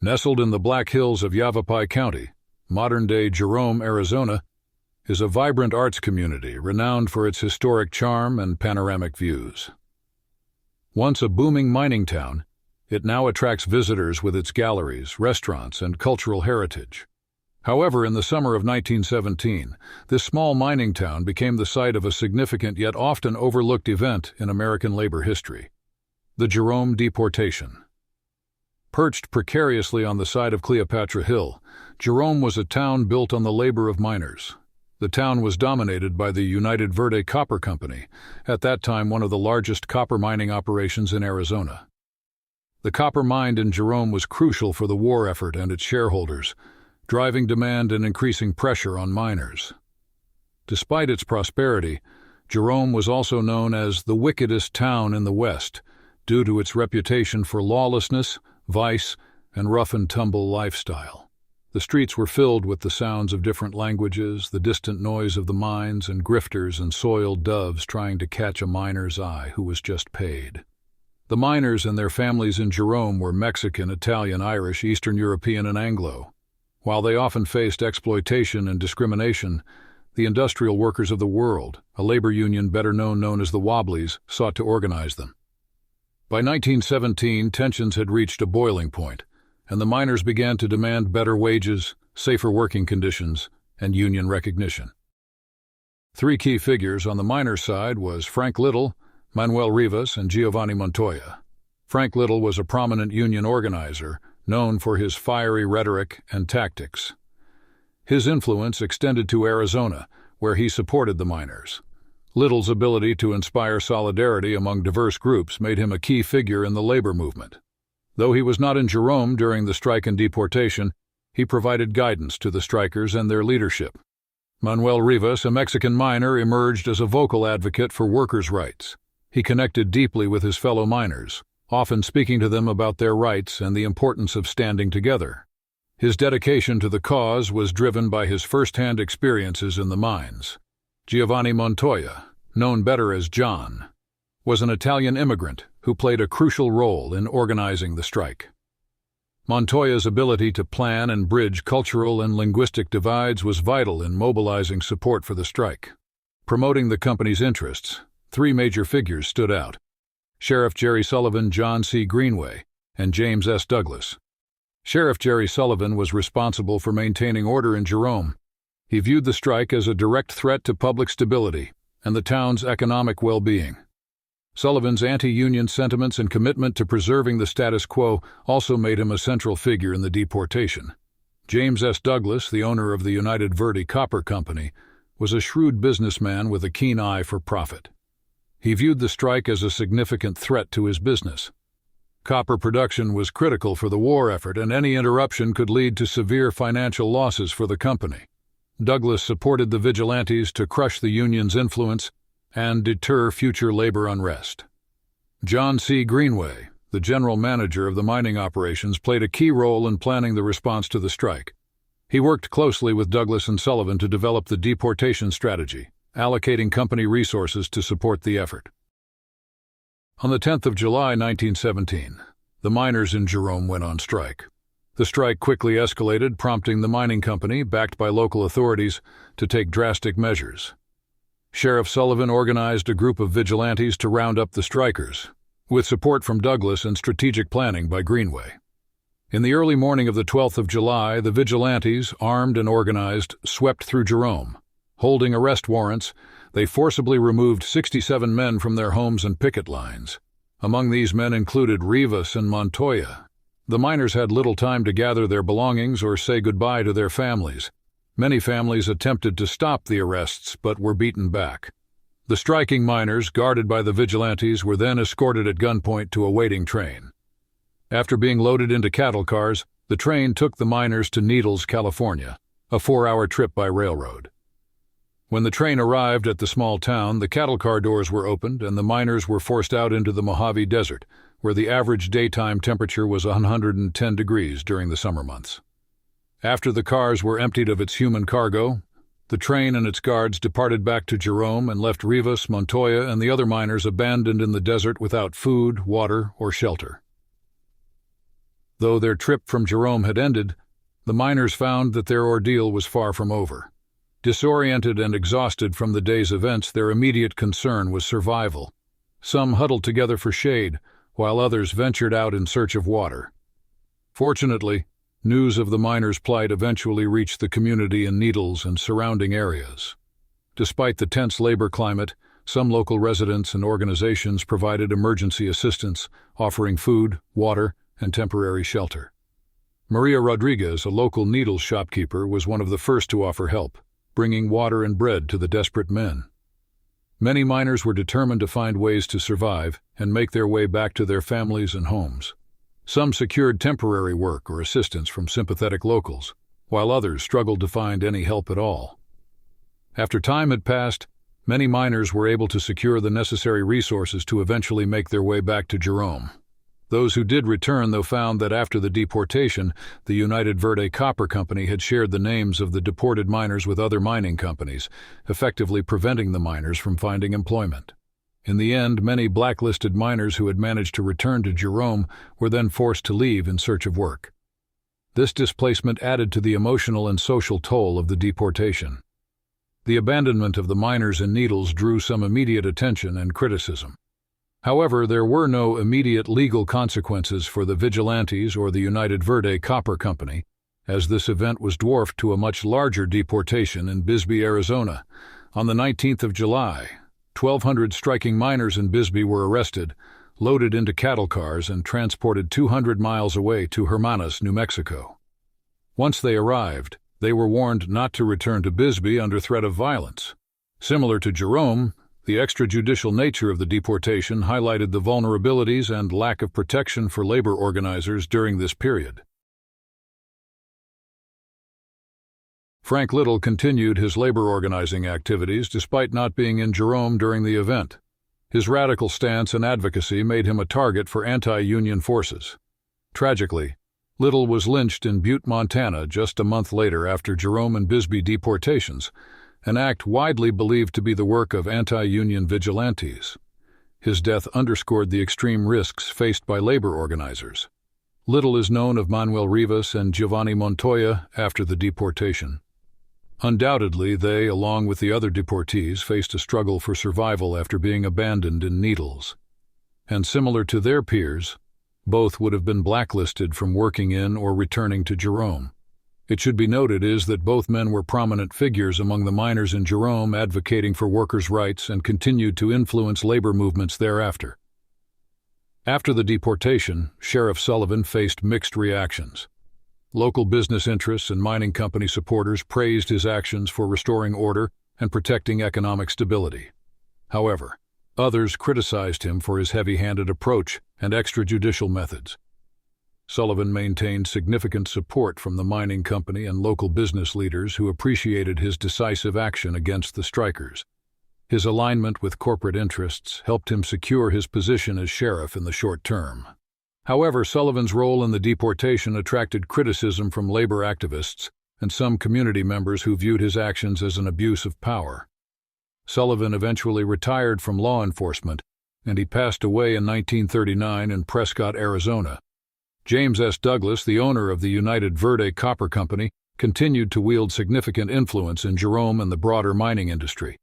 Nestled in the Black Hills of Yavapai County, modern-day Jerome, Arizona, is a vibrant arts community renowned for its historic charm and panoramic views. Once a booming mining town, it now attracts visitors with its galleries, restaurants, and cultural heritage. However, in the summer of 1917, this small mining town became the site of a significant yet often overlooked event in American labor history: the Jerome Deportation. Perched precariously on the side of Cleopatra Hill, Jerome was a town built on the labor of miners. The town was dominated by the United Verde Copper Company, at that time one of the largest copper mining operations in Arizona. The copper mined in Jerome was crucial for the war effort and its shareholders, driving demand and increasing pressure on miners. Despite its prosperity, Jerome was also known as the wickedest town in the West due to its reputation for lawlessness, vice, and rough-and-tumble lifestyle. The streets were filled with the sounds of different languages, the distant noise of the mines, and grifters and soiled doves trying to catch a miner's eye who was just paid. The miners and their families in Jerome were Mexican, Italian, Irish, Eastern European, and Anglo. While they often faced exploitation and discrimination, the industrial workers of the world, a labor union better known as the Wobblies, sought to organize them. By 1917, tensions had reached a boiling point, and the miners began to demand better wages, safer working conditions, and union recognition. Three key figures on the miners' side was Frank Little, Manuel Rivas, and Giovanni Montoya. Frank Little was a prominent union organizer, known for his fiery rhetoric and tactics. His influence extended to Arizona, where he supported the miners. Little's ability to inspire solidarity among diverse groups made him a key figure in the labor movement. Though he was not in Jerome during the strike and deportation, he provided guidance to the strikers and their leadership. Manuel Rivas, a Mexican miner, emerged as a vocal advocate for workers' rights. He connected deeply with his fellow miners, often speaking to them about their rights and the importance of standing together. His dedication to the cause was driven by his first-hand experiences in the mines. Giovanni Montoya, known better as John, was an Italian immigrant who played a crucial role in organizing the strike. Montoya's ability to plan and bridge cultural and linguistic divides was vital in mobilizing support for the strike. Promoting the company's interests, three major figures stood out: Sheriff Jerry Sullivan, John C. Greenway, and James S. Douglas. Sheriff Jerry Sullivan was responsible for maintaining order in Jerome. He viewed the strike as a direct threat to public stability and the town's economic well-being. Sullivan's anti-union sentiments and commitment to preserving the status quo also made him a central figure in the deportation. James S. Douglas, the owner of the United Verde Copper Company, was a shrewd businessman with a keen eye for profit. He viewed the strike as a significant threat to his business. Copper production was critical for the war effort, and any interruption could lead to severe financial losses for the company. Douglas supported the vigilantes to crush the union's influence and deter future labor unrest. John C. Greenway, the general manager of the mining operations, played a key role in planning the response to the strike. He worked closely with Douglas and Sullivan to develop the deportation strategy, allocating company resources to support the effort. On the 10th of July 1917, the miners in Jerome went on strike. The strike quickly escalated, prompting the mining company, backed by local authorities, to take drastic measures. Sheriff Sullivan organized a group of vigilantes to round up the strikers, with support from Douglas and strategic planning by Greenway. In the early morning of the 12th of July, the vigilantes, armed and organized, swept through Jerome. Holding arrest warrants, they forcibly removed 67 men from their homes and picket lines. Among these men included Rivas and Montoya. The miners had little time to gather their belongings or say goodbye to their families. Many families attempted to stop the arrests but were beaten back. The striking miners, guarded by the vigilantes, were then escorted at gunpoint to a waiting train. After being loaded into cattle cars, the train took the miners to Needles, California, a 4-hour trip by railroad. When the train arrived at the small town, the cattle car doors were opened and the miners were forced out into the Mojave Desert, where the average daytime temperature was 110 degrees during the summer months. After the cars were emptied of its human cargo, the train and its guards departed back to Jerome and left Rivas, Montoya, and the other miners abandoned in the desert without food, water, or shelter. Though their trip from Jerome had ended, the miners found that their ordeal was far from over. Disoriented and exhausted from the day's events, their immediate concern was survival. Some huddled together for shade, while others ventured out in search of water. Fortunately, news of the miners' plight eventually reached the community in Needles and surrounding areas. Despite the tense labor climate, some local residents and organizations provided emergency assistance, offering food, water, and temporary shelter. Maria Rodriguez, a local Needles shopkeeper, was one of the first to offer help, bringing water and bread to the desperate men. Many miners were determined to find ways to survive and make their way back to their families and homes. Some secured temporary work or assistance from sympathetic locals, while others struggled to find any help at all. After time had passed, many miners were able to secure the necessary resources to eventually make their way back to Jerome. Those who did return, though, found that after the deportation, the United Verde Copper Company had shared the names of the deported miners with other mining companies, effectively preventing the miners from finding employment. In the end, many blacklisted miners who had managed to return to Jerome were then forced to leave in search of work. This displacement added to the emotional and social toll of the deportation. The abandonment of the miners in Needles drew some immediate attention and criticism. However, there were no immediate legal consequences for the vigilantes or the United Verde Copper Company, as this event was dwarfed to a much larger deportation in Bisbee, Arizona. On the 19th of July, 1,200 striking miners in Bisbee were arrested, loaded into cattle cars, and transported 200 miles away to Hermanas, New Mexico. Once they arrived, they were warned not to return to Bisbee under threat of violence. Similar to Jerome, the extrajudicial nature of the deportation highlighted the vulnerabilities and lack of protection for labor organizers during this period. Frank Little continued his labor organizing activities despite not being in Jerome during the event. His radical stance and advocacy made him a target for anti-union forces. Tragically, Little was lynched in Butte, Montana just a month later after Jerome and Bisbee deportations, an act widely believed to be the work of anti-union vigilantes. His death underscored the extreme risks faced by labor organizers. Little is known of Manuel Rivas and Giovanni Montoya after the deportation. Undoubtedly, they, along with the other deportees, faced a struggle for survival after being abandoned in Needles. And similar to their peers, both would have been blacklisted from working in or returning to Jerome. It should be noted that both men were prominent figures among the miners in Jerome, advocating for workers' rights, and continued to influence labor movements thereafter. After the deportation, Sheriff Sullivan faced mixed reactions. Local business interests and mining company supporters praised his actions for restoring order and protecting economic stability. However, others criticized him for his heavy-handed approach and extrajudicial methods. Sullivan maintained significant support from the mining company and local business leaders who appreciated his decisive action against the strikers. His alignment with corporate interests helped him secure his position as sheriff in the short term. However, Sullivan's role in the deportation attracted criticism from labor activists and some community members who viewed his actions as an abuse of power. Sullivan eventually retired from law enforcement, and he passed away in 1939 in Prescott, Arizona. James S. Douglas, the owner of the United Verde Copper Company, continued to wield significant influence in Jerome and the broader mining industry.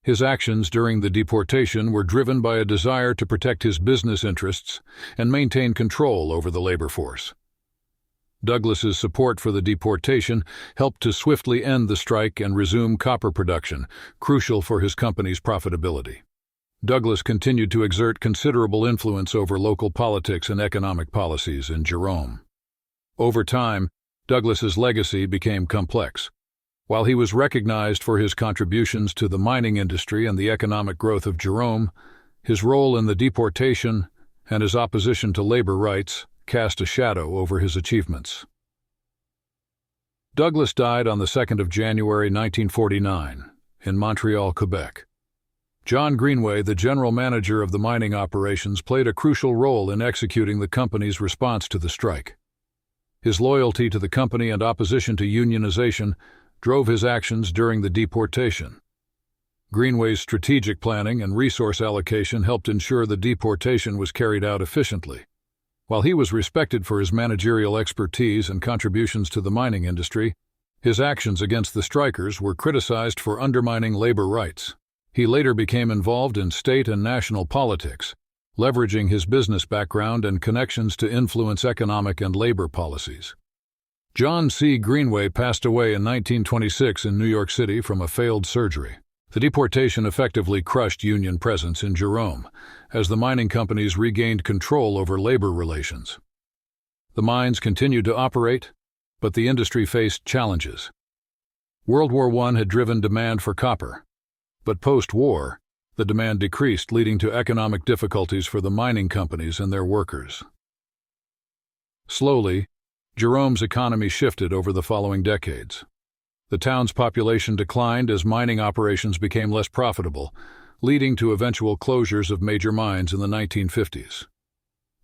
His actions during the deportation were driven by a desire to protect his business interests and maintain control over the labor force. Douglas's support for the deportation helped to swiftly end the strike and resume copper production, crucial for his company's profitability. Douglas continued to exert considerable influence over local politics and economic policies in Jerome. Over time, Douglas's legacy became complex. While he was recognized for his contributions to the mining industry and the economic growth of Jerome, his role in the deportation and his opposition to labor rights cast a shadow over his achievements. Douglas died on the 2nd of January 1949 in Montreal, Quebec. John Greenway, the general manager of the mining operations, played a crucial role in executing the company's response to the strike. His loyalty to the company and opposition to unionization drove his actions during the deportation. Greenway's strategic planning and resource allocation helped ensure the deportation was carried out efficiently. While he was respected for his managerial expertise and contributions to the mining industry, his actions against the strikers were criticized for undermining labor rights. He later became involved in state and national politics, leveraging his business background and connections to influence economic and labor policies. John C. Greenway passed away in 1926 in New York City from a failed surgery. The deportation effectively crushed Union presence in Jerome, as the mining companies regained control over labor relations. The mines continued to operate, but the industry faced challenges. World War I had driven demand for copper, but post-war, the demand decreased, leading to economic difficulties for the mining companies and their workers. Slowly, Jerome's economy shifted over the following decades. The town's population declined as mining operations became less profitable, leading to eventual closures of major mines in the 1950s.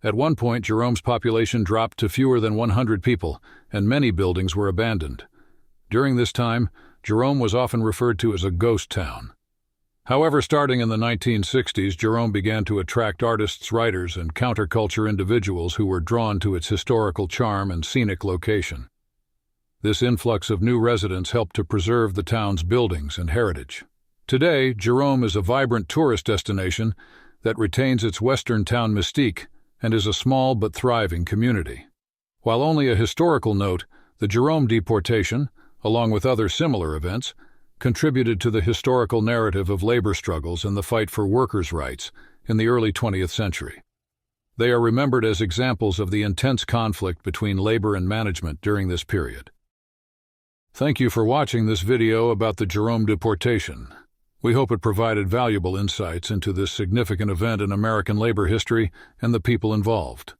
At one point, Jerome's population dropped to fewer than 100 people, and many buildings were abandoned. During this time, Jerome was often referred to as a ghost town. However, starting in the 1960s, Jerome began to attract artists, writers, and counterculture individuals who were drawn to its historical charm and scenic location. This influx of new residents helped to preserve the town's buildings and heritage. Today, Jerome is a vibrant tourist destination that retains its western town mystique and is a small but thriving community. While only a historical note, the Jerome Deportation, along with other similar events, contributed to the historical narrative of labor struggles and the fight for workers' rights in the early 20th century. They are remembered as examples of the intense conflict between labor and management during this period. Thank you for watching this video about the Jerome Deportation. We hope it provided valuable insights into this significant event in American labor history and the people involved.